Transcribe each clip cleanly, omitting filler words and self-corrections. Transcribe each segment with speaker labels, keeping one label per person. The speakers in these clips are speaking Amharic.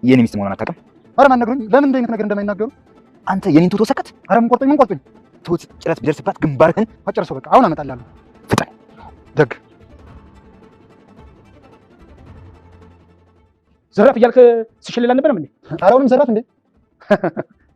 Speaker 1: የኔ ሚስት መሆኗን አታውቅም?
Speaker 2: ኧረ ማን ነግሮኝ? ለምን እንደ አይነት ነገር እንደማይናገሩ
Speaker 1: አንተ የኔን ቱቶ ሰከት።
Speaker 2: ኧረ ምን ቆርጦኝ
Speaker 1: ቱት ጭረት ቢደርስባት ግንባርህን
Speaker 2: አጨርሰው። በቃ አሁን አመጣልሃለሁ።
Speaker 1: ፍጠን።
Speaker 2: ደግ
Speaker 3: ዘራፍ እያልክ ስሽልል አልነበረም እንዴ?
Speaker 2: ኧረ አሁንም ዘራፍ እንዴ?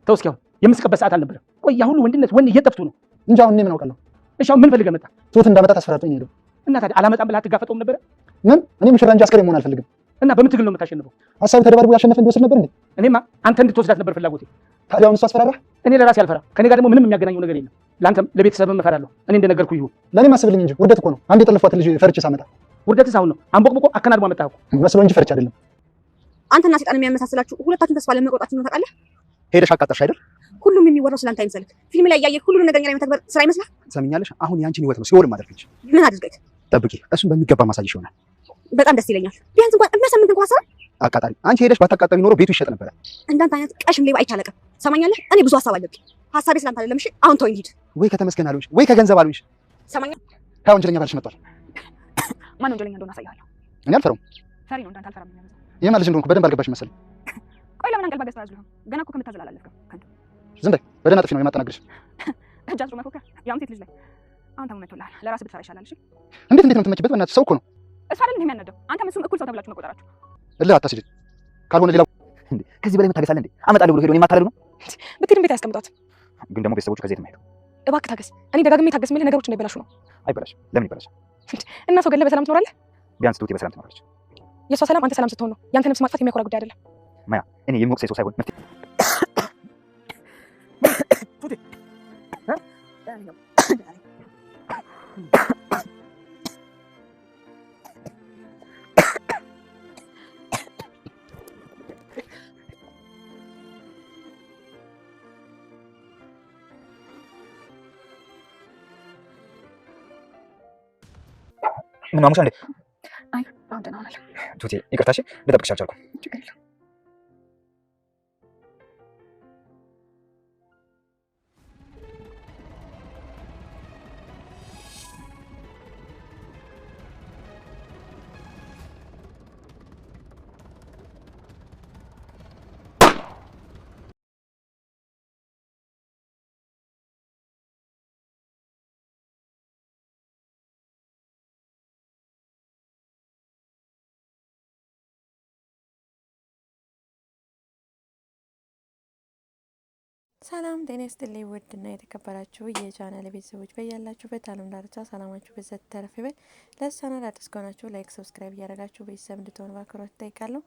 Speaker 3: ተው እስኪ አሁን የምስቅበት ሰዓት አልነበረም። ቆይ ያ ሁሉ ወንድነት ወኔ እየጠፍቱ ነው
Speaker 2: እንጂ አሁን እኔ ምን አውቃለሁ?
Speaker 3: እሺ አሁን ምን ፈልገህ መጣ?
Speaker 2: ቱት እንዳመጣ ታስፈራርቶኝ ሄደው
Speaker 3: እና ታዲያ አላመጣም ብለህ አትጋፈጠውም ነበረ?
Speaker 2: ምን እኔ ሙሽራ እንጂ አስከሬን መሆን አልፈልግም።
Speaker 3: እና በምን ትግል ነው የምታሸንፈው?
Speaker 2: ሀሳብ ተደባርቦ ያሸነፈ እንዲወስድ ነበር እንዴ?
Speaker 3: እኔማ አንተ እንድትወስዳት ነበር ፍላጎቴ።
Speaker 2: ታዲያ አሁን እሱ አስፈራራህ?
Speaker 3: እኔ ለራሴ አልፈራ። ከኔ ጋር ደግሞ ምንም የሚያገናኘው ነገር የለም። ለአንተም ለቤተሰብም እፈራለሁ። እኔ እንደነገርኩህ ይሁን።
Speaker 2: ለእኔም አስብልኝ እንጂ ውርደት እኮ ነው። አንድ የጠለፏትን ልጅ ፈርቼ ሳመጣ
Speaker 3: ውርደትስ አሁን ነው አንቦቅቦቆ አከናድሞ አመጣህ እኮ
Speaker 2: መስሎ እንጂ ፈርቼ አይደለም።
Speaker 4: አንተና ሰይጣን የሚያመሳስላችሁ ሁለታችሁን ተስፋ ለመቆጣችሁ ነው ታውቃለህ።
Speaker 1: ሄደሽ አቃጠርሽ አይደል?
Speaker 4: ሁሉም የሚወራው ስላንተ አይመስልህ። ፊልም ላይ እያየህ ሁሉንም ነገር ላይ መተግበር ስራ ይመስላል።
Speaker 1: ሰምኛለሽ? አሁን ያንቺን ህይወት ነው ሲወርም አደረግሽ።
Speaker 4: ምን አድርገህ?
Speaker 1: ጠብቂ፣ እሱን በሚገባ ማሳየሽ ይሆናል።
Speaker 4: በጣም ደስ ይለኛል። ቢያንስ እንኳን እምነሰምንት እንኳን ሀሳብ
Speaker 1: አቃጣሪ። አንቺ ሄደሽ ባታቃጠሪ ኖሮ ቤቱ ይሸጥ ነበር።
Speaker 4: እንዳንተ አይነት ቀሽም ሌባ አይቻለቅም። ሰማኛለህ? እኔ ብዙ ሀሳብ አለብኝ። ሀሳቤ ስላንተ አይደለም። እሺ አሁን ተወኝ ሂድ።
Speaker 1: ወይ ከተመስገን አሉሽ ወይ ከገንዘብ አሉሽ።
Speaker 4: ሰማኛለህ?
Speaker 2: ከወንጀለኛ ባልሽ መጥቷል።
Speaker 4: ማን ወንጀለኛ እንደሆነ አሳያለሁ።
Speaker 2: እኔ አልፈራውም።
Speaker 4: ፈሪ ነው እንዳንተ አልፈራም።
Speaker 2: የማን ልጅ እንደሆንኩ በደንብ አልገባሽ መሰለኝ።
Speaker 4: ቆይ ለምን አንቀልባ ገዝተህ አዝልህ? ገና እኮ ከምታዘል አላለፍክም። ከንቱ
Speaker 2: ዝም በይ። በደህና ጥፊ ነው የማጠናግርሽ።
Speaker 4: እጅ አዝሮ መፎከር ያውም ሴት ልጅ ላይ አንተ መቶልሃል። ለራስህ ብትሰራ ይሻላል። እሺ
Speaker 2: እንዴት ነው የምትመጪበት? በእናትሽ ሰው እኮ ነው።
Speaker 4: እሱ አይደል እንደሚያነደው አንተም እሱም እኩል ሰው ተብላችሁ መቆጠራችሁ።
Speaker 2: እልህ አታስይኝ። ካልሆነ ሌላ
Speaker 1: እንዴ ከዚህ በላይ መታገስ አለ እንዴ? አመጣለሁ ብሎ ሄዶ እኔ ማታለሉ ነው።
Speaker 4: ብትሄድም ቤት አያስቀምጧት።
Speaker 1: ግን ደግሞ ቤተሰቦቹ ከዚህ የትም አይሄዱ።
Speaker 4: እባክህ ታገስ። እኔ ደጋግሜ ታገስ የምልህ ነገሮች እንዳይበላሹ ነው።
Speaker 1: አይበላሽም። ለምን ይበላሽ?
Speaker 4: እና ሰው ገለህ በሰላም ትኖራለህ?
Speaker 1: ቢያንስ ትሁቴ በሰላም ትኖራለች።
Speaker 4: የእሷ ሰላም አንተ ሰላም ስትሆን ነው። ያንተ ነፍስ ማጥፋት የሚያኮራ ጉዳይ አይደለም።
Speaker 1: ማያ እኔ የሚወቅሰኝ ሰው ሳይሆን መፍትሄ ምን ማሙሻ እንዴ?
Speaker 4: አይ አሁን ደህና ሆናለሁ።
Speaker 1: ቱቴ ይቅርታሽ፣ ልጠብቅሽ አልቻልኩም።
Speaker 4: ችግር የለም።
Speaker 5: ሰላም ጤና ይስጥልኝ። ውድና የተከበራችሁ የቻናል ቤተሰቦች በያላችሁበት ዓለም ዳርቻ ሰላማችሁ በዘት ተረፍ ይበል። ለቻናል አዲስ ከሆናችሁ ላይክ፣ ሰብስክራይብ እያደረጋችሁ ቤተሰብ እንድትሆኑ በአክብሮት እጠይቃለሁ።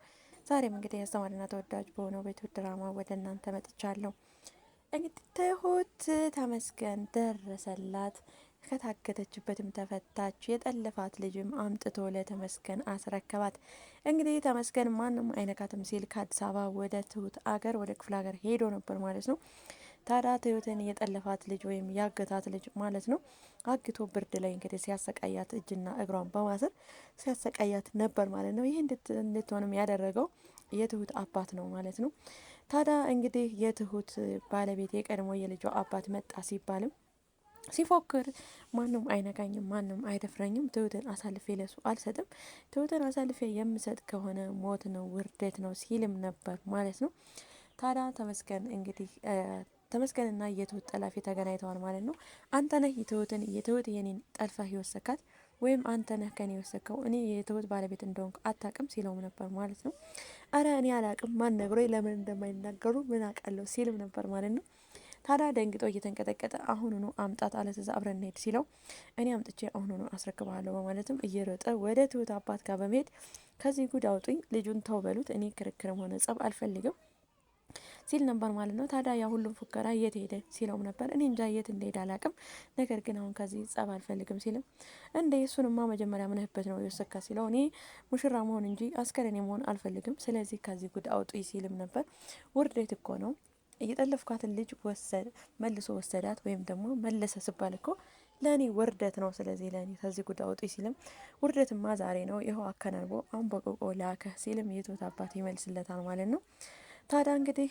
Speaker 5: ዛሬም እንግዲህ አስተማሪና ተወዳጅ በሆነው በትሁት ድራማ ወደ እናንተ መጥቻለሁ። እንግዲህ ትሁት ተመስገን ደረሰላት። ከታገተችበትም ተፈታች። የጠለፋት ልጅም አምጥቶ ለተመስገን አስረከባት። እንግዲህ ተመስገን ማንም አይነካትም ሲል ከአዲስ አበባ ወደ ትሁት አገር ወደ ክፍለ ሀገር ሄዶ ነበር ማለት ነው። ታዲያ ትሁትን የጠለፋት ልጅ ወይም ያገታት ልጅ ማለት ነው አግቶ ብርድ ላይ እንግዲህ ሲያሰቃያት እጅና እግሯን በማሰር ሲያሰቃያት ነበር ማለት ነው። ይህ እንድትሆንም ያደረገው የትሁት አባት ነው ማለት ነው። ታዲያ እንግዲህ የትሁት ባለቤት የቀድሞ የልጇ አባት መጣ ሲባልም ሲፎክር ማንም አይነካኝም፣ ማንም አይደፍረኝም፣ ትሁትን አሳልፌ ለሱ አልሰጥም፣ ትሁትን አሳልፌ የምሰጥ ከሆነ ሞት ነው ውርደት ነው ሲልም ነበር ማለት ነው። ታዲያ ተመስገን እንግዲህ ተመስገንና የትሁት ጠላፊ ተገናኝተዋል ማለት ነው። አንተ ነህ የትሁት የኔን ጠልፈህ የወሰካት ወይም አንተ ነህ ከኔ የወሰከው፣ እኔ የትሁት ባለቤት እንደሆንኩ አታውቅም ሲለውም ነበር ማለት ነው። አረ እኔ አላውቅም፣ ማን ነግሮኝ ለምን እንደማይናገሩ ምን አውቃለሁ ሲልም ነበር ማለት ነው። ታዲያ ደንግጦ እየተንቀጠቀጠ አሁኑኑ አምጣት አለትዛ አብረን እንሄድ ሲለው እኔ አምጥቼ አሁኑኑ አስረክባለሁ በማለትም እየሮጠ ወደ ትሁት አባት ጋር በመሄድ ከዚህ ጉድ አውጡኝ፣ ልጁን ተው በሉት፣ እኔ ክርክርም ሆነ ጸብ አልፈልግም ሲል ነበር ማለት ነው። ታዲያ ያ ሁሉም ፉከራ የት ሄደ ሲለውም ነበር እኔ እንጃ የት እንደሄደ አላውቅም፣ ነገር ግን አሁን ከዚህ ጸብ አልፈልግም ሲልም እንደ እሱንማ መጀመሪያ ምንህበት ነው የወሰካ ሲለው እኔ ሙሽራ መሆን እንጂ አስከሬኔ መሆን አልፈልግም፣ ስለዚህ ከዚህ ጉድ አውጡኝ ሲልም ነበር። ውርደት እኮ ነው እየጠለፍኳትን ልጅ መልሶ ወሰዳት ወይም ደግሞ መለሰ ስባል እኮ ለእኔ ውርደት ነው። ስለዚህ ለእኔ ከዚህ ጉድ አውጡኝ ሲልም ውርደትማ ዛሬ ነው ይኸው አከናንቦ አንበቆቆ ላከ ሲልም የትሁት አባት ይመልስለታል ማለት ነው። ታዲያ እንግዲህ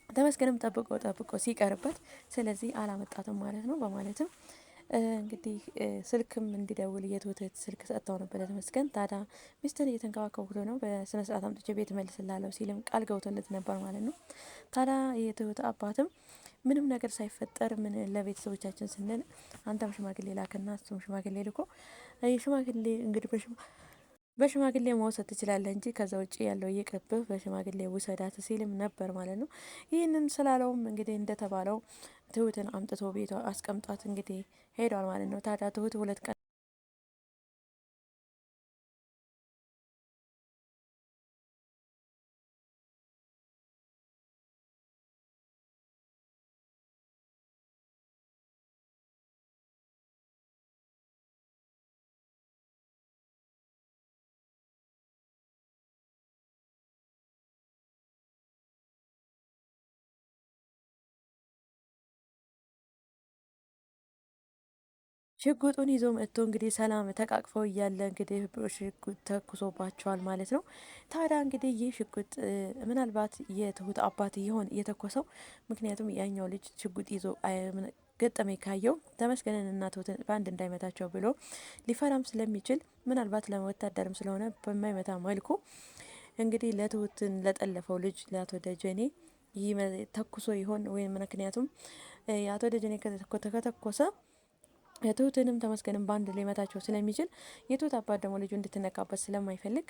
Speaker 5: ተመስገንም ጠብቆ ሲቀርበት ስለዚህ አላመጣትም ማለት ነው በማለትም እንግዲህ ስልክም እንዲደውል የትሁት ስልክ ሰጥተው ነበር ለተመስገን። ታዲያ ሚስትን እየተንከባከቡት ነው፣ በስነ ስርዓት አምጥቼ ቤት መልስላለሁ ሲልም ቃል ገብቶለት ነበር ማለት ነው። ታዲያ የትሁት አባትም ምንም ነገር ሳይፈጠር ምን ለቤተሰቦቻችን ስንል አንተም ሽማግሌ ላክና እሱም ሽማግሌ ልኮ ሽማግሌ እንግዲህ በሽማግሌ መውሰድ ትችላለህ እንጂ ከዛ ውጭ ያለው ይቅርብህ፣ በሽማግሌ ውሰዳት ሲልም ነበር ማለት ነው። ይህንን ስላለውም እንግዲህ እንደተባለው ትሁትን አምጥቶ ቤቷ አስቀምጧት እንግዲህ ሄዷል ማለት ነው። ታዲያ ትሁት 2 ቀን ሽጉጡን ይዞ መጥቶ እንግዲህ ሰላም ተቃቅፈው እያለ እንግዲህ ሽጉጥ ተኩሶባቸዋል ማለት ነው። ታዲያ እንግዲህ ይህ ሽጉጥ ምናልባት የትሁት አባት ይሆን የተኮሰው? ምክንያቱም ያኛው ልጅ ሽጉጥ ይዞ ገጠመኝ ካየው ተመስገንን እና ትሁትን በአንድ እንዳይመታቸው ብሎ ሊፈራም ስለሚችል ምናልባት ለወታደርም ስለሆነ በማይመታ መልኩ እንግዲህ ለትሁትን ለጠለፈው ልጅ ለአቶ ደጀኔ ተኩሶ ይሆን ወይም ምክንያቱም የአቶ ደጀኔ ከተኮሰ ትሁትንም ተመስገንም በአንድ ሊመታቸው ስለሚችል የትሁት አባት ደግሞ ልጁ እንድትነካበት ስለማይፈልግ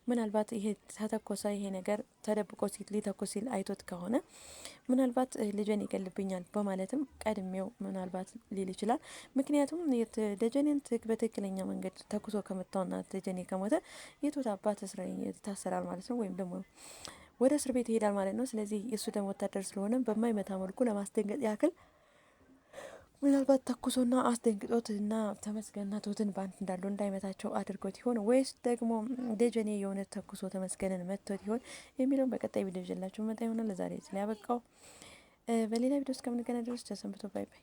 Speaker 5: ምናልባት ይሄ ተተኮሰ ይሄ ነገር ተደብቆ ሲል ሊተኮስ ሲል አይቶት ከሆነ ምናልባት ልጄን ይገልብኛል በማለትም ቀድሜው ምናልባት ሊል ይችላል። ምክንያቱም ደጀኔን በትክክለኛ መንገድ ተኩሶ ከመታውና ደጀኔ ከሞተ የትሁት አባት ይታሰራል ማለት ነው፣ ወይም ደግሞ ወደ እስር ቤት ይሄዳል ማለት ነው። ስለዚህ እሱ ደግሞ ወታደር ስለሆነ በማይመታ መልኩ ለማስደንገጥ ያክል ምናልባት ተኩሶና አስደንግጦት እና ተመስገንና ትሁትን በአንድ እንዳሉ እንዳይመታቸው አድርጎት ይሆን ወይስ ደግሞ ደጀኔ የሆነ ተኩሶ ተመስገንን መቶት ይሆን የሚለውን በቀጣይ ቪዲዮ ይዤላችሁ መጣ ይሆናል። ለዛሬ ስለ ያበቃው በሌላ ቪዲዮ እስከምንገናኝ ድረስ ተሰንብቶ ባይ ባይ።